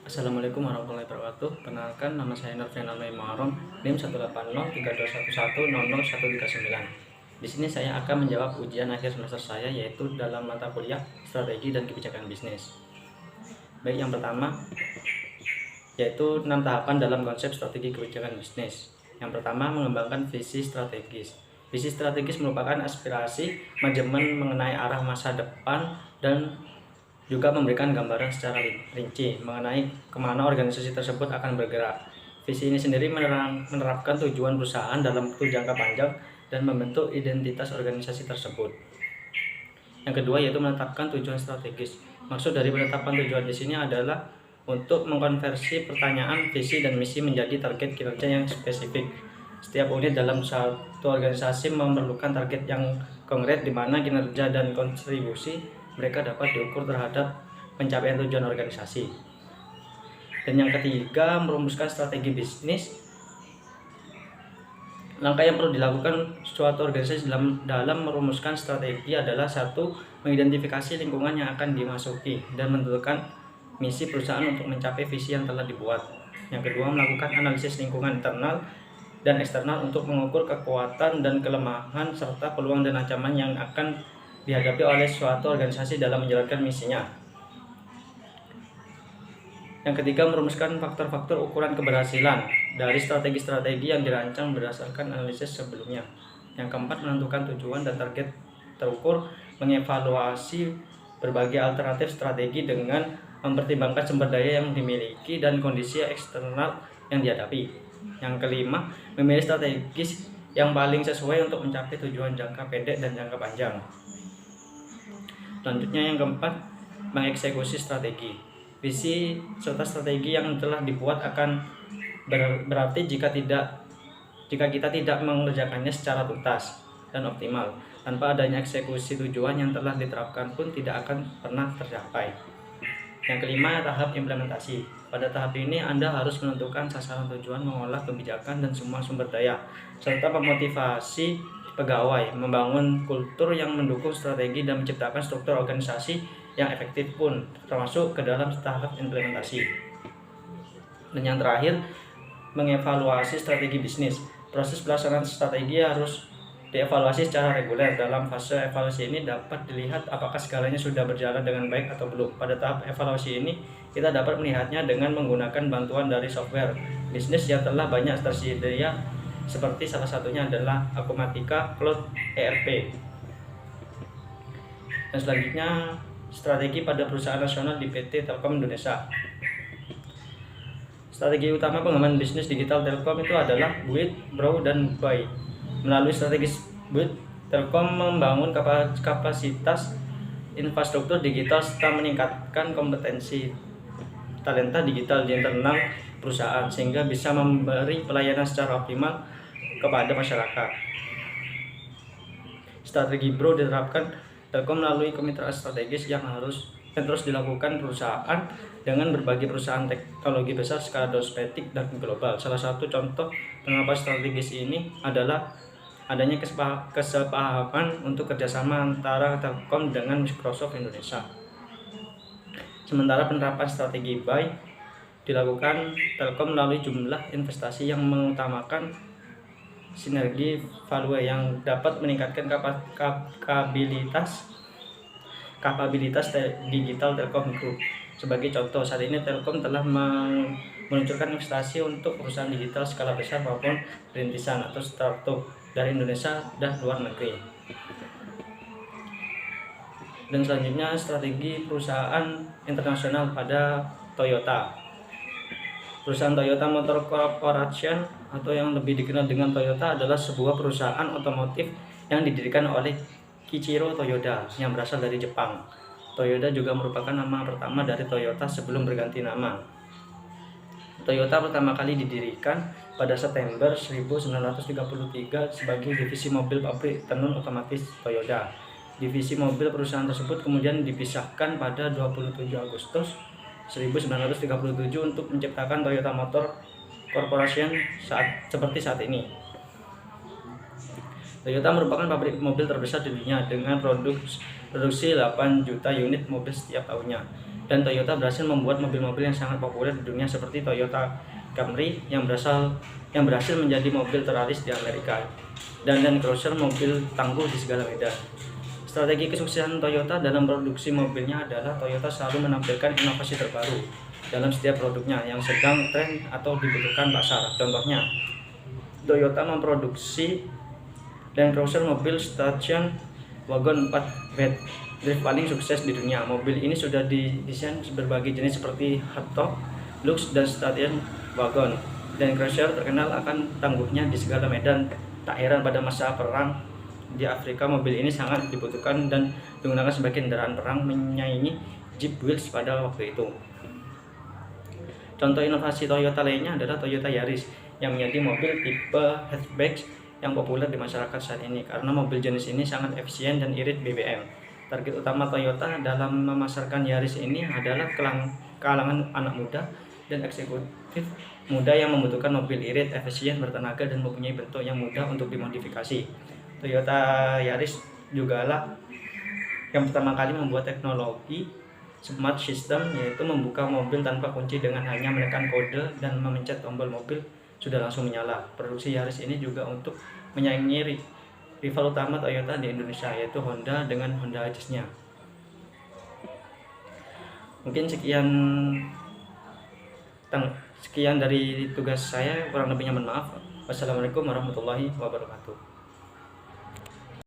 Assalamualaikum warahmatullahi wabarakatuh. Kenalkan, nama saya Norvian Almaimarom, NIM 18032110139. Di sini saya akan menjawab ujian akhir semester saya, yaitu dalam mata kuliah Strategi dan Kebijakan Bisnis. Baik, yang pertama yaitu 6 tahapan dalam konsep strategi kebijakan bisnis. Yang pertama, mengembangkan visi strategis. Visi strategis merupakan aspirasi manajemen mengenai arah masa depan dan juga memberikan gambaran secara rinci mengenai kemana organisasi tersebut akan bergerak. Visi ini sendiri menerapkan tujuan perusahaan dalam waktu jangka panjang dan membentuk identitas organisasi tersebut. Yang kedua yaitu menetapkan tujuan strategis. Maksud dari penetapan tujuan di sini adalah untuk mengkonversi pertanyaan visi dan misi menjadi target kinerja yang spesifik. Setiap unit dalam satu organisasi memerlukan target yang konkret di mana kinerja dan kontribusi mereka dapat diukur terhadap pencapaian tujuan organisasi. Dan yang ketiga, merumuskan strategi bisnis. Langkah yang perlu dilakukan suatu organisasi dalam merumuskan strategi adalah: satu, mengidentifikasi lingkungan yang akan dimasuki dan menentukan misi perusahaan untuk mencapai visi yang telah dibuat. Yang kedua, melakukan analisis lingkungan internal dan eksternal untuk mengukur kekuatan dan kelemahan serta peluang dan ancaman yang akan dihadapi oleh suatu organisasi dalam menjalankan misinya. Yang ketiga, merumuskan faktor-faktor ukuran keberhasilan dari strategi-strategi yang dirancang berdasarkan analisis sebelumnya. Yang keempat, menentukan tujuan dan target terukur, mengevaluasi berbagai alternatif strategi dengan mempertimbangkan sumber daya yang dimiliki dan kondisi eksternal yang dihadapi. Yang kelima, memilih strategis yang paling sesuai untuk mencapai tujuan jangka pendek dan jangka panjang. Selanjutnya, yang keempat, mengeksekusi strategi. Visi serta strategi yang telah dibuat akan berarti jika kita tidak mengerjakannya secara tuntas dan optimal. Tanpa adanya eksekusi, tujuan yang telah diterapkan pun tidak akan pernah tercapai. Yang kelima, tahap implementasi. Pada tahap ini Anda harus menentukan sasaran, tujuan, mengolah kebijakan dan semua sumber daya, serta memotivasi pegawai, membangun kultur yang mendukung strategi dan menciptakan struktur organisasi yang efektif pun termasuk ke dalam tahap implementasi. Dan yang terakhir, mengevaluasi strategi bisnis. Proses pelaksanaan strategi harus dievaluasi secara reguler. Dalam fase evaluasi ini dapat dilihat apakah segalanya sudah berjalan dengan baik atau belum. Pada tahap evaluasi ini, kita dapat melihatnya dengan menggunakan bantuan dari software bisnis yang telah banyak tersedia, seperti salah satunya adalah Acumatica Cloud ERP. Dan selanjutnya, strategi pada perusahaan nasional di PT Telkom Indonesia. Strategi utama pengembangan bisnis digital Telkom itu adalah build, grow, dan buy. Melalui strategi build, Telkom membangun kapasitas infrastruktur digital serta meningkatkan kompetensi talenta digital di internal perusahaan sehingga bisa memberi pelayanan secara optimal kepada masyarakat. Strategi grow diterapkan Telkom melalui kemitraan strategis yang terus dilakukan perusahaan dengan berbagai perusahaan teknologi besar skala domestik dan global. Salah satu contoh penerapan strategis ini adalah adanya kesepahaman untuk kerjasama antara Telkom dengan Microsoft Indonesia. Sementara penerapan strategi buy dilakukan Telkom melalui jumlah investasi yang mengutamakan sinergi value yang dapat meningkatkan kapabilitas digital Telkom Group. Sebagai contoh, saat ini Telkom telah meluncurkan investasi untuk perusahaan digital skala besar maupun rintisan atau startup dari Indonesia dan luar negeri. Dan selanjutnya, strategi perusahaan internasional pada Toyota. Perusahaan Toyota Motor Corporation atau yang lebih dikenal dengan Toyota adalah sebuah perusahaan otomotif yang didirikan oleh Kiichiro Toyoda yang berasal dari Jepang. Toyoda juga merupakan nama pertama dari Toyota sebelum berganti nama. Toyota pertama kali didirikan pada September 1933 sebagai divisi mobil pabrik tenun otomatis Toyota. Divisi mobil perusahaan tersebut kemudian dipisahkan pada 27 Agustus 1937 untuk menciptakan Toyota Motor Corporation seperti saat ini. Toyota merupakan pabrik mobil terbesar di dunia dengan produksi 8 juta unit mobil setiap tahunnya. dan Toyota berhasil membuat mobil-mobil yang sangat populer di dunia seperti Toyota Camry yang berhasil menjadi mobil teraris di Amerika, dan Land Cruiser, mobil tangguh di segala medan. Strategi kesuksesan Toyota dalam produksi mobilnya adalah Toyota selalu menampilkan inovasi terbaru dalam setiap produknya yang sedang tren atau dibutuhkan pasar. Contohnya, Toyota memproduksi Land Cruiser, mobil station wagon 4 bed drive paling sukses di dunia. Mobil ini sudah didesain berbagai jenis seperti hardtop, lux, dan station wagon. Land Cruiser terkenal akan tangguhnya di segala medan. Tak heran pada masa perang di Afrika, mobil ini sangat dibutuhkan dan digunakan sebagai kendaraan perang, menyaingi Jeep Wheels pada waktu itu. Contoh inovasi Toyota lainnya adalah Toyota Yaris yang menjadi mobil tipe hatchback yang populer di masyarakat saat ini karena mobil jenis ini sangat efisien dan irit BBM. Target utama Toyota dalam memasarkan Yaris ini adalah kalangan anak muda dan eksekutif muda yang membutuhkan mobil irit, efisien, bertenaga, dan mempunyai bentuk yang mudah untuk dimodifikasi. Toyota Yaris juga lah yang pertama kali membuat teknologi smart system, yaitu membuka mobil tanpa kunci dengan hanya menekan kode dan memencet tombol, mobil sudah langsung menyala. Produksi Yaris ini juga untuk menyaingi rival utama Toyota di Indonesia, yaitu Honda dengan Honda Jazz-nya. Mungkin sekian dari tugas saya, kurang lebihnya mohon maaf. Wassalamualaikum warahmatullahi wabarakatuh.